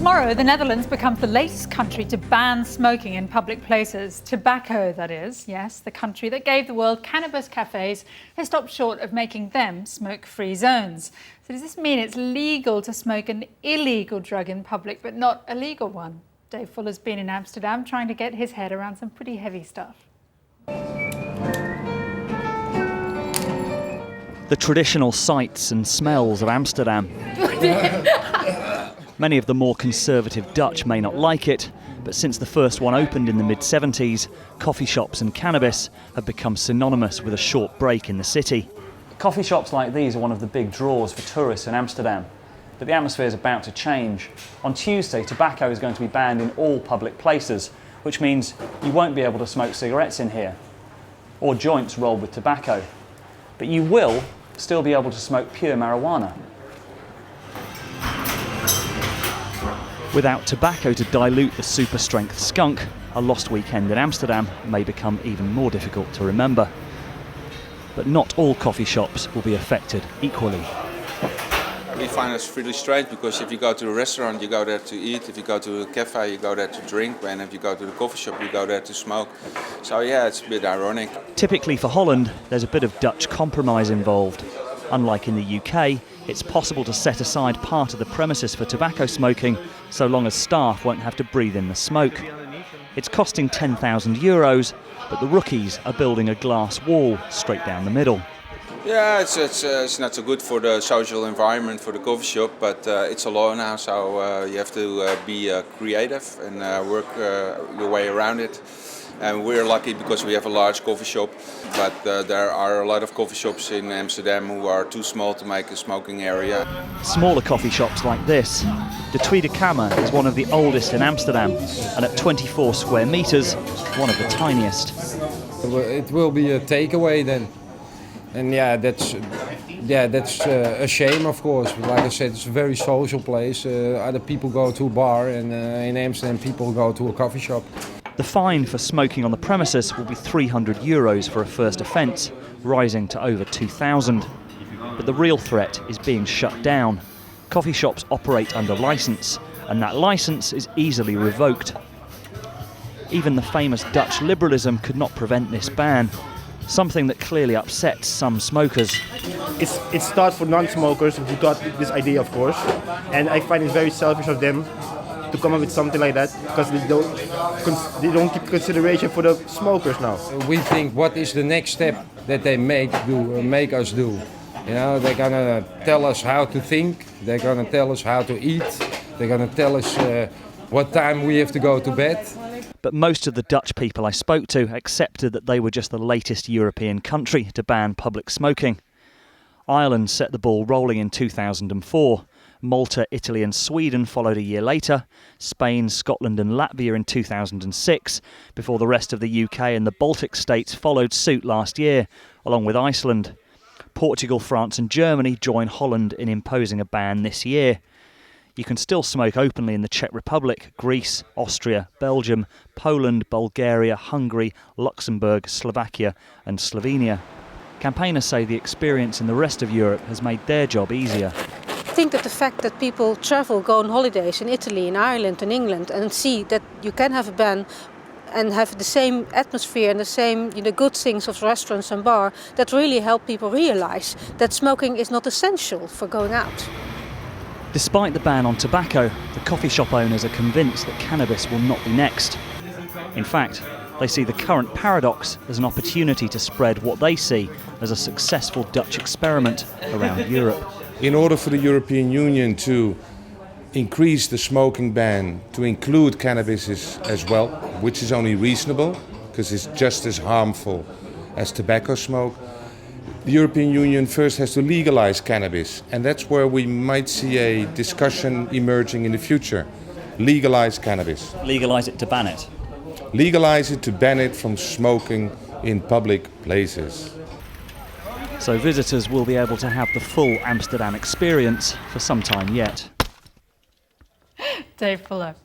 Tomorrow, the Netherlands becomes the latest country to ban smoking in public places. Tobacco, that is. Yes, the country that gave the world cannabis cafes has stopped short of making them smoke-free zones. So does this mean it's legal to smoke an illegal drug in public, but not a legal one? Dave Fuller's been in Amsterdam trying to get his head around some pretty heavy stuff. The traditional sights and smells of Amsterdam. Many of the more conservative Dutch may not like it, but since the first one opened in the mid-70s, coffee shops and cannabis have become synonymous with a short break in the city. Coffee shops like these are one of the big draws for tourists in Amsterdam, but the atmosphere is about to change. On Tuesday, tobacco is going to be banned in all public places, which means you won't be able to smoke cigarettes in here, or joints rolled with tobacco, but you will still be able to smoke pure marijuana. Without tobacco to dilute the super-strength skunk, a lost weekend in Amsterdam may become even more difficult to remember. But not all coffee shops will be affected equally. We find it really strange because if you go to a restaurant, you go there to eat. If you go to a cafe, you go there to drink. And if you go to the coffee shop, you go there to smoke. So yeah, it's a bit ironic. Typically for Holland, there's a bit of Dutch compromise involved. Unlike in the UK, it's possible to set aside part of the premises for tobacco smoking, so long as staff won't have to breathe in the smoke. It's costing €10,000, but the rookies are building a glass wall straight down the middle. Yeah, it's not so good for the social environment for the coffee shop, but it's a law now, so you have to be creative and work your way around it. And we're lucky because we have a large coffee shop, but there are a lot of coffee shops in Amsterdam who are too small to make a smoking area. Smaller coffee shops like this. De Tweede Kamer is one of the oldest in Amsterdam, and at 24 square metres, one of the tiniest. It will be a takeaway then. And that's a shame, of course. Like I said, it's a very social place. Other people go to a bar, and in Amsterdam people go to a coffee shop. The fine for smoking on the premises will be €300 for a first offence, rising to over 2,000. But the real threat is being shut down. Coffee shops operate under licence, and that licence is easily revoked. Even the famous Dutch liberalism could not prevent this ban, something that clearly upsets some smokers. It starts for non-smokers who got this idea, of course, and I find it very selfish of them to come up with something like that because they don't keep consideration for the smokers now. We think, what is the next step that they make us do? You know, they're gonna tell us how to think, they're gonna tell us how to eat, they're gonna tell us what time we have to go to bed. But most of the Dutch people I spoke to accepted that they were just the latest European country to ban public smoking. Ireland set the ball rolling in 2004. Malta, Italy and Sweden followed a year later, Spain, Scotland and Latvia in 2006, before the rest of the UK and the Baltic states followed suit last year, along with Iceland. Portugal, France and Germany join Holland in imposing a ban this year. You can still smoke openly in the Czech Republic, Greece, Austria, Belgium, Poland, Bulgaria, Hungary, Luxembourg, Slovakia and Slovenia. Campaigners say the experience in the rest of Europe has made their job easier. I think that the fact that people travel, go on holidays in Italy, in Ireland and England and see that you can have a ban and have the same atmosphere and the same good things of restaurants and bar, that really help people realize that smoking is not essential for going out. Despite the ban on tobacco, the coffee shop owners are convinced that cannabis will not be next. In fact, they see the current paradox as an opportunity to spread what they see as a successful Dutch experiment around Europe. In order for the European Union to increase the smoking ban to include cannabis as well, which is only reasonable because it's just as harmful as tobacco smoke, the European Union first has to legalize cannabis, and that's where we might see a discussion emerging in the future. Legalize cannabis. Legalise it to ban it? Legalize it to ban it from smoking in public places. So visitors will be able to have the full Amsterdam experience for some time yet. Dave Fuller.